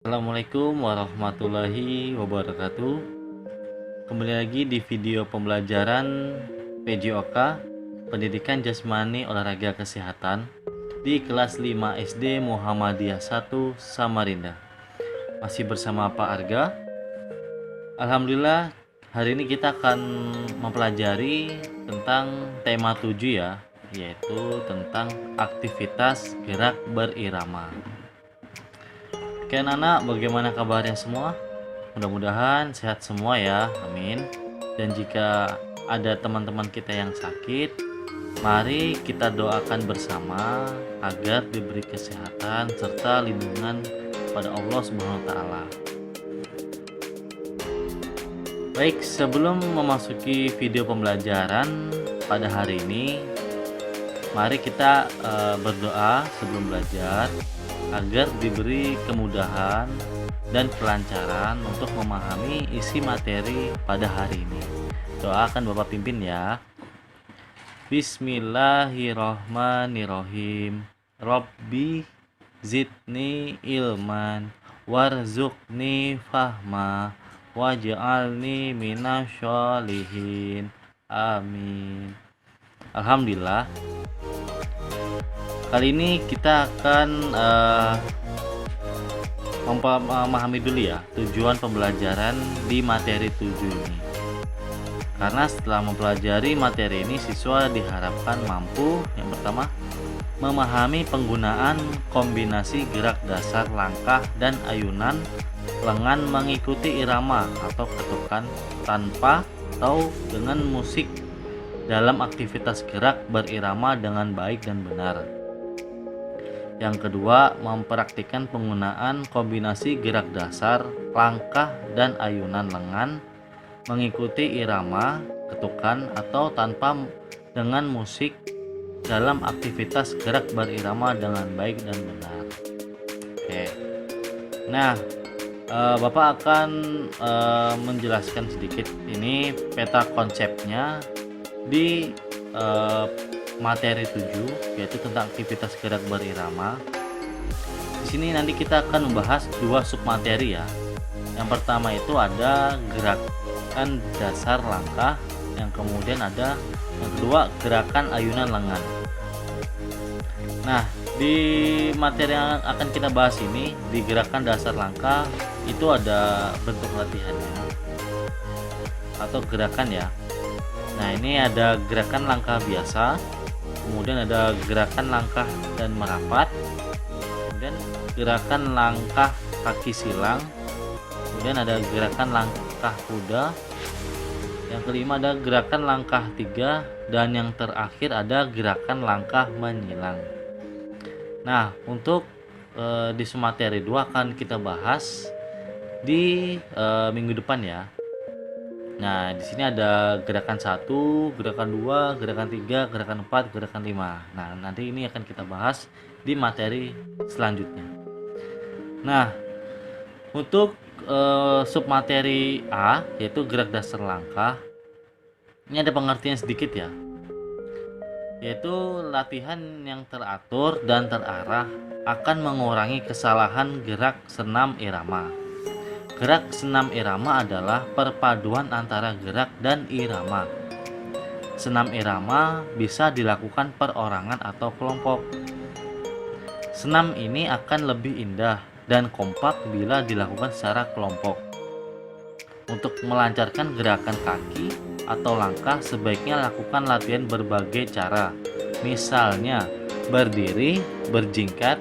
Assalamualaikum warahmatullahi wabarakatuh. Kembali lagi di video pembelajaran PJOK Pendidikan Jasmani Olahraga Kesehatan di kelas 5 SD Muhammadiyah 1 Samarinda. Masih bersama Pak Arga. Alhamdulillah, hari ini kita akan mempelajari tentang tema 7 ya, yaitu tentang aktivitas gerak berirama. Oke anak-anak, bagaimana kabarnya semua? Mudah-mudahan sehat semua ya, amin. Dan jika ada teman-teman kita yang sakit, mari kita doakan bersama agar diberi kesehatan serta lindungan pada Allah Subhanahu wa taala. Baik, sebelum memasuki video pembelajaran pada hari ini, mari kita berdoa sebelum belajar agar diberi kemudahan dan kelancaran untuk memahami isi materi pada hari ini. Doa akan Bapak pimpin ya. Bismillahirrohmanirrohim. Robbi zidni ilman warzuqni fahma waj'alni minasyolihin. Amin. Alhamdulillah. Kali ini kita akan memahami dulu ya tujuan pembelajaran di materi 7 ini. Karena setelah mempelajari materi ini, siswa diharapkan mampu yang pertama memahami penggunaan kombinasi gerak dasar langkah dan ayunan lengan mengikuti irama atau ketukan tanpa atau dengan musik dalam aktivitas gerak berirama dengan baik dan benar. Yang kedua, mempraktikkan penggunaan kombinasi gerak dasar, langkah, dan ayunan lengan mengikuti irama, ketukan, atau tanpa dengan musik dalam aktivitas gerak berirama dengan baik dan benar. Oke. Nah, Bapak akan menjelaskan sedikit ini peta konsepnya di materi 7, yaitu tentang aktivitas gerak berirama. Di sini nanti kita akan membahas dua submateri ya. Yang pertama itu ada gerakan dasar langkah, yang kemudian ada yang kedua gerakan ayunan lengan. Nah, di materi yang akan kita bahas ini, di gerakan dasar langkah itu ada bentuk latihannya atau gerakan ya. Nah, ini ada gerakan langkah biasa, kemudian ada gerakan langkah dan merapat, kemudian gerakan langkah kaki silang, kemudian ada gerakan langkah kuda, yang kelima ada gerakan langkah 3, dan yang terakhir ada gerakan langkah menyilang. Nah, untuk di materi 2 akan kita bahas di minggu depan ya. Nah, di sini ada gerakan 1, gerakan 2, gerakan 3, gerakan 4, gerakan 5. Nah, nanti ini akan kita bahas di materi selanjutnya. Nah, untuk submateri A, yaitu gerak dasar langkah, ini ada pengertian sedikit ya, yaitu latihan yang teratur dan terarah akan mengurangi kesalahan gerak senam irama. Gerak senam irama adalah perpaduan antara gerak dan irama. Senam irama bisa dilakukan perorangan atau kelompok. Senam ini akan lebih indah dan kompak bila dilakukan secara kelompok. Untuk melancarkan gerakan kaki atau langkah, sebaiknya lakukan latihan berbagai cara. Misalnya, berdiri, berjingkat,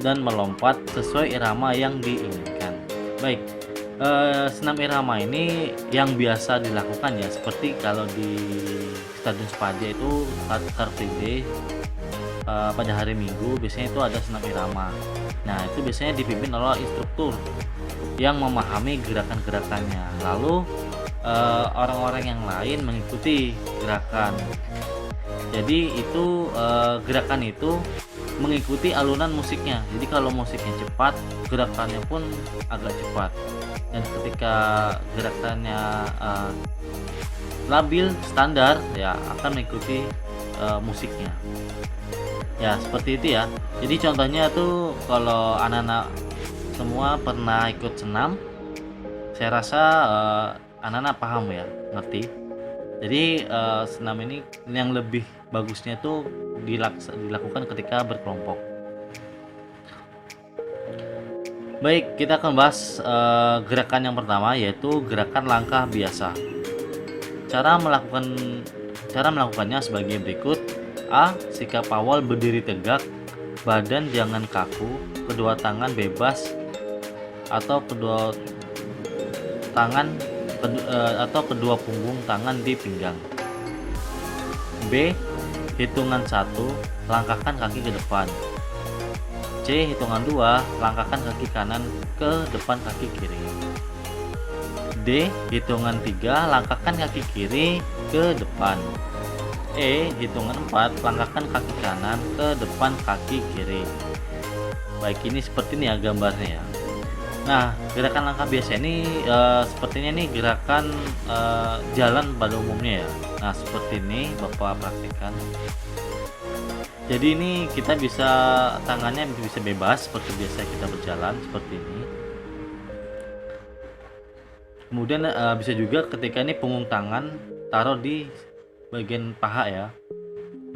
dan melompat sesuai irama yang diinginkan. Baik. Senam irama ini yang biasa dilakukan ya, seperti kalau di Stadion Sepaja itu Car Free Day pada hari Minggu biasanya itu ada senam irama. Nah, itu biasanya dipimpin oleh instruktur yang memahami gerakan-gerakannya, lalu orang-orang yang lain mengikuti gerakan. Jadi itu gerakan itu mengikuti alunan musiknya. Jadi kalau musiknya cepat, gerakannya pun agak cepat. Dan ketika gerakannya labil standar, ya akan mengikuti musiknya. Ya seperti itu ya. Jadi contohnya tuh kalau anak-anak semua pernah ikut senam. Saya rasa anak-anak paham ya, ngerti. Jadi senam ini yang lebih bagusnya tuh dilakukan ketika berkelompok. Baik, kita akan bahas gerakan yang pertama, yaitu gerakan langkah biasa. Cara melakukannya sebagai berikut. A. Sikap awal berdiri tegak, badan jangan kaku, kedua tangan bebas atau kedua punggung tangan di pinggang. B. Hitungan 1, langkahkan kaki ke depan. C. Hitungan 2, langkahkan kaki kanan ke depan kaki kiri. D. Hitungan 3, langkahkan kaki kiri ke depan. E. Hitungan 4, langkahkan kaki kanan ke depan kaki kiri. Baik, ini seperti ini ya gambarnya ya. Nah, gerakan langkah biasa ini sepertinya ini gerakan jalan pada umumnya ya. Nah, seperti ini Bapak praktikkan. Jadi ini kita bisa tangannya bisa bebas seperti biasa kita berjalan seperti ini. Kemudian bisa juga ketika ini punggung tangan taruh di bagian paha ya.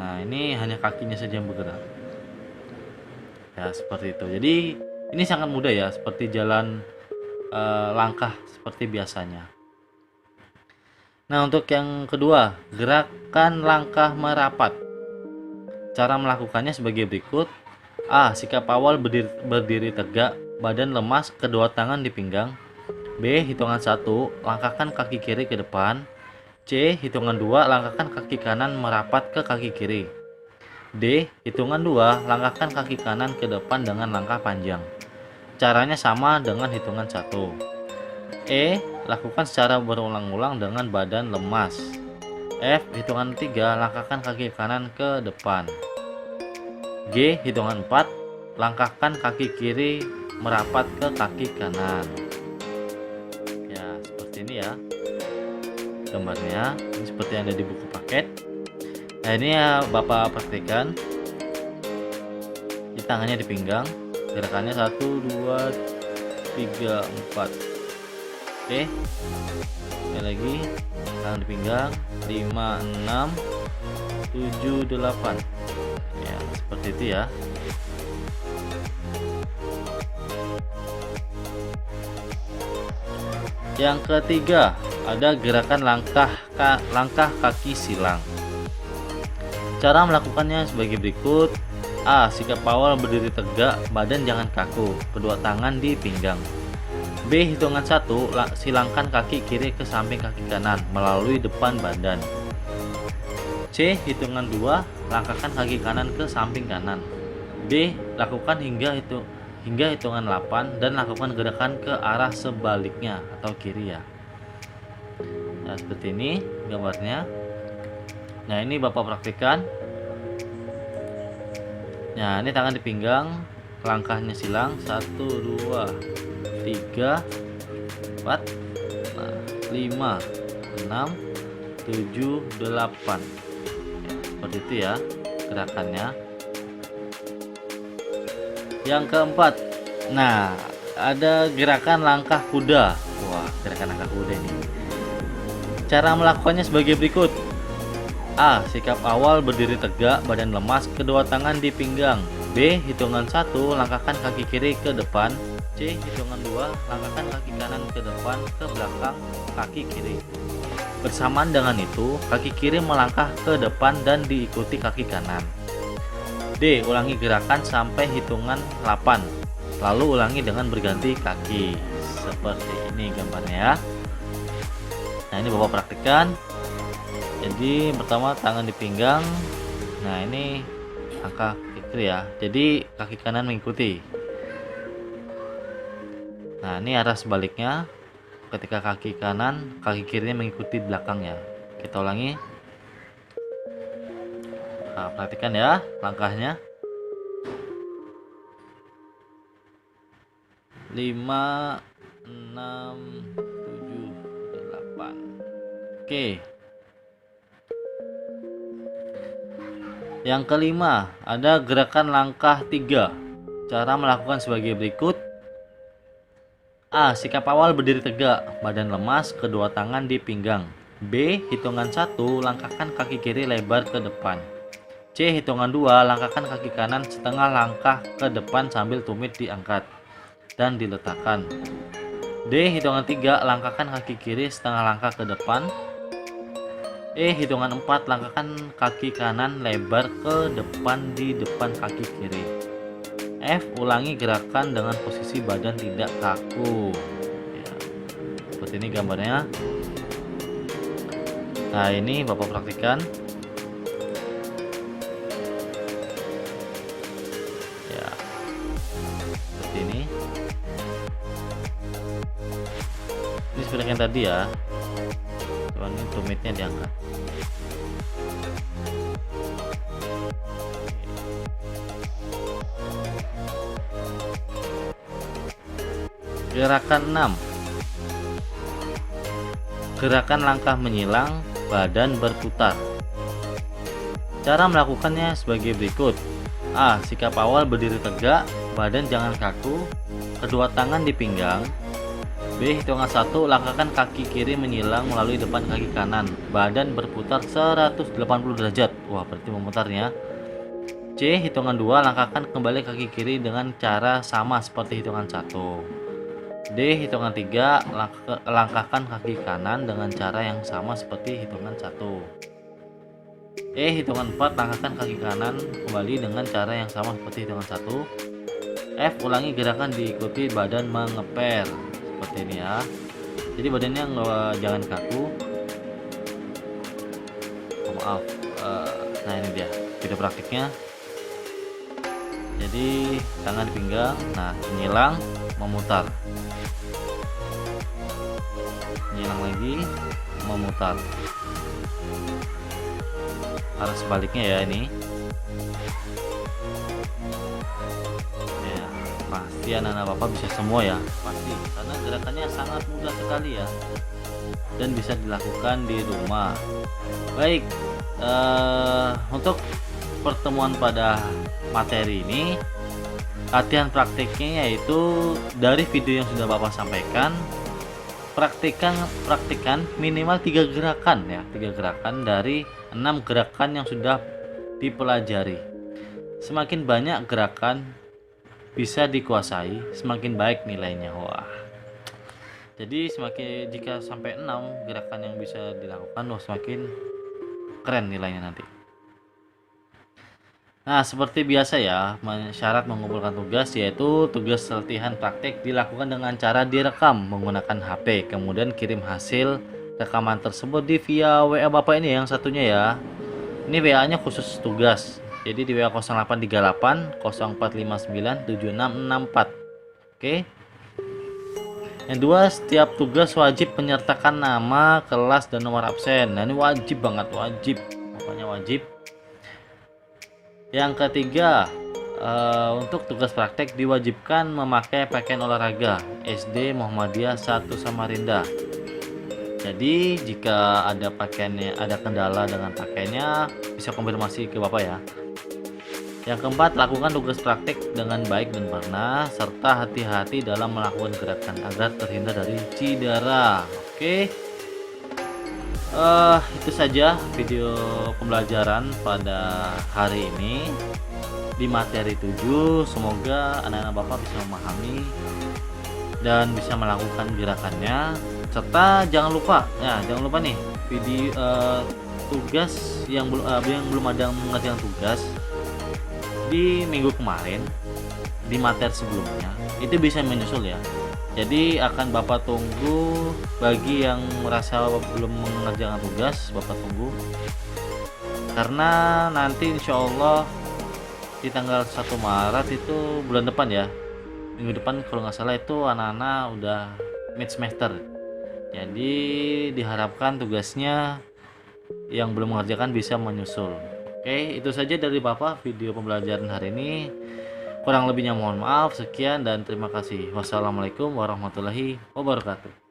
Nah, ini hanya kakinya saja yang bergerak. Ya, seperti itu. Jadi ini sangat mudah ya, seperti jalan langkah seperti biasanya. Nah, untuk yang kedua, gerakan langkah merapat. Cara melakukannya sebagai berikut. A. Sikap awal berdiri tegak, badan lemas, kedua tangan di pinggang. B. Hitungan 1, langkahkan kaki kiri ke depan. C. Hitungan 2, langkahkan kaki kanan merapat ke kaki kiri. D. Hitungan 2, langkahkan kaki kanan ke depan dengan langkah panjang. Caranya sama dengan hitungan 1. E. Lakukan secara berulang-ulang dengan badan lemas. F. Hitungan 3, langkahkan kaki kanan ke depan. G. Hitungan 4, langkahkan kaki kiri merapat ke kaki kanan. Ya, seperti ini ya gambarnya. Ini seperti yang ada di buku paket. Nah, ini ya Bapak praktikkan. Di tangannya di pinggang. Gerakannya 1, 2, 3, 4. Oke. Sekali lagi. Tangan di pinggang. 5, 6, 7, 8. Ya, seperti itu ya. Yang ketiga, ada gerakan langkah kaki silang. Cara melakukannya sebagai berikut. A. Sikap awal berdiri tegak, badan jangan kaku, kedua tangan di pinggang. B. Hitungan 1, silangkan kaki kiri ke samping kaki kanan melalui depan badan. C. Hitungan 2, langkahkan kaki kanan ke samping kanan. D. Lakukan hingga hitungan 8 dan lakukan gerakan ke arah sebaliknya atau kiri ya. Nah, seperti ini gambarnya. Nah, ini Bapak praktikkan. Nah, ini tangan di pinggang, langkahnya silang 1, 2, 3, 4, 5, 6, 7, 8. Seperti itu ya gerakannya. Yang keempat, nah ada gerakan langkah kuda. Wah, gerakan langkah kuda ini. Cara melakukannya sebagai berikut. A. Sikap awal berdiri tegak, badan lemas, kedua tangan di pinggang. B. Hitungan 1, langkahkan kaki kiri ke depan. C. Hitungan 2, langkahkan kaki kanan ke depan ke belakang kaki kiri. Bersamaan dengan itu, kaki kiri melangkah ke depan dan diikuti kaki kanan. D. Ulangi gerakan sampai hitungan 8. Lalu ulangi dengan berganti kaki. Seperti ini gambarnya ya. Nah, ini Bapak praktikkan. Jadi pertama tangan di pinggang. Nah, ini angka kiri ya. Jadi kaki kanan mengikuti. Nah, ini arah sebaliknya. Ketika kaki kanan, kaki kirinya mengikuti belakangnya. Kita ulangi. Nah, perhatikan ya langkahnya. 5, 6, 7, 8. Oke. Yang kelima, ada gerakan langkah 3. Cara melakukan sebagai berikut. A. Sikap awal berdiri tegak, badan lemas, kedua tangan di pinggang. B. Hitungan 1, langkahkan kaki kiri lebar ke depan. C. Hitungan 2, langkahkan kaki kanan setengah langkah ke depan sambil tumit diangkat dan diletakkan. D. Hitungan 3, langkahkan kaki kiri setengah langkah ke depan. E. Hitungan 4, langkahkan kaki kanan lebar ke depan di depan kaki kiri. F. Ulangi gerakan dengan posisi badan tidak kaku. Ya, seperti ini gambarnya. Nah, ini Bapak praktikan. Ya, seperti ini. Ini seperti yang tadi ya. Cuman ini tumitnya diangkat. Gerakan 6. Gerakan langkah menyilang, badan berputar. Cara melakukannya sebagai berikut. A. Sikap awal berdiri tegak, badan jangan kaku, kedua tangan di pinggang. B. Hitungan 1, langkahkan kaki kiri menyilang melalui depan kaki kanan, badan berputar 180 derajat. Wah, berarti memutarnya. C. Hitungan 2, langkahkan kembali kaki kiri dengan cara sama seperti hitungan 1. D. Hitungan 3, langkahkan kaki kanan dengan cara yang sama seperti hitungan 1. E. Hitungan 4, langkahkan kaki kanan kembali dengan cara yang sama seperti hitungan 1. F. Ulangi gerakan diikuti badan mengeper seperti ini ya. Jadi badannya jangan kaku. Maaf. Nah, ini dia video praktiknya. Jadi tangan pinggang, nah menyilang, memutar, menyilang lagi, memutar. Arah sebaliknya ya ini. Ya, pasti anak-anak Bapak bisa semua ya, pasti, karena gerakannya sangat mudah sekali ya, dan bisa dilakukan di rumah. Baik, untuk pertemuan pada materi ini, latihan praktiknya yaitu dari video yang sudah Bapak sampaikan, praktikan minimal 3 gerakan ya, 3 gerakan dari 6 gerakan yang sudah dipelajari. Semakin banyak gerakan bisa dikuasai, semakin baik nilainya. Wah, jadi semakin jika sampai 6 gerakan yang bisa dilakukan, semakin keren nilainya nanti. Nah, seperti biasa ya, syarat mengumpulkan tugas yaitu tugas latihan praktik dilakukan dengan cara direkam menggunakan HP, kemudian kirim hasil rekaman tersebut di via WA Bapak ini yang satunya ya. Ini WA-nya khusus tugas. Jadi di WA 0838 0459 7664. Oke. Yang dua, setiap tugas wajib menyertakan nama, kelas, dan nomor absen. Nah, ini wajib banget, wajib. Pokoknya wajib. Yang ketiga, untuk tugas praktek diwajibkan memakai pakaian olahraga SD Muhammadiyah 1 Samarinda. Jadi jika ada pakaiannya, ada kendala dengan pakaiannya, bisa konfirmasi ke Bapak ya. Yang keempat, lakukan tugas praktek dengan baik dan benar, serta hati-hati dalam melakukan gerakan agar terhindar dari cedera. Oke. Itu saja video pembelajaran pada hari ini di materi 7. Semoga anak-anak Bapak bisa memahami dan bisa melakukan gerakannya, serta jangan lupa nih video tugas yang belum ada mengerjakan tugas di minggu kemarin, di materi sebelumnya itu bisa menyusul ya. Jadi akan Bapak tunggu. Bagi yang merasa belum mengerjakan tugas, Bapak tunggu, karena nanti insya Allah di tanggal 1 Maret itu bulan depan ya, minggu depan kalau nggak salah itu anak-anak udah mid semester. Jadi diharapkan tugasnya yang belum mengerjakan bisa menyusul. Oke, itu saja dari Bapak video pembelajaran hari ini. Kurang lebihnya mohon maaf. Sekian dan terima kasih. Wassalamualaikum warahmatullahi wabarakatuh.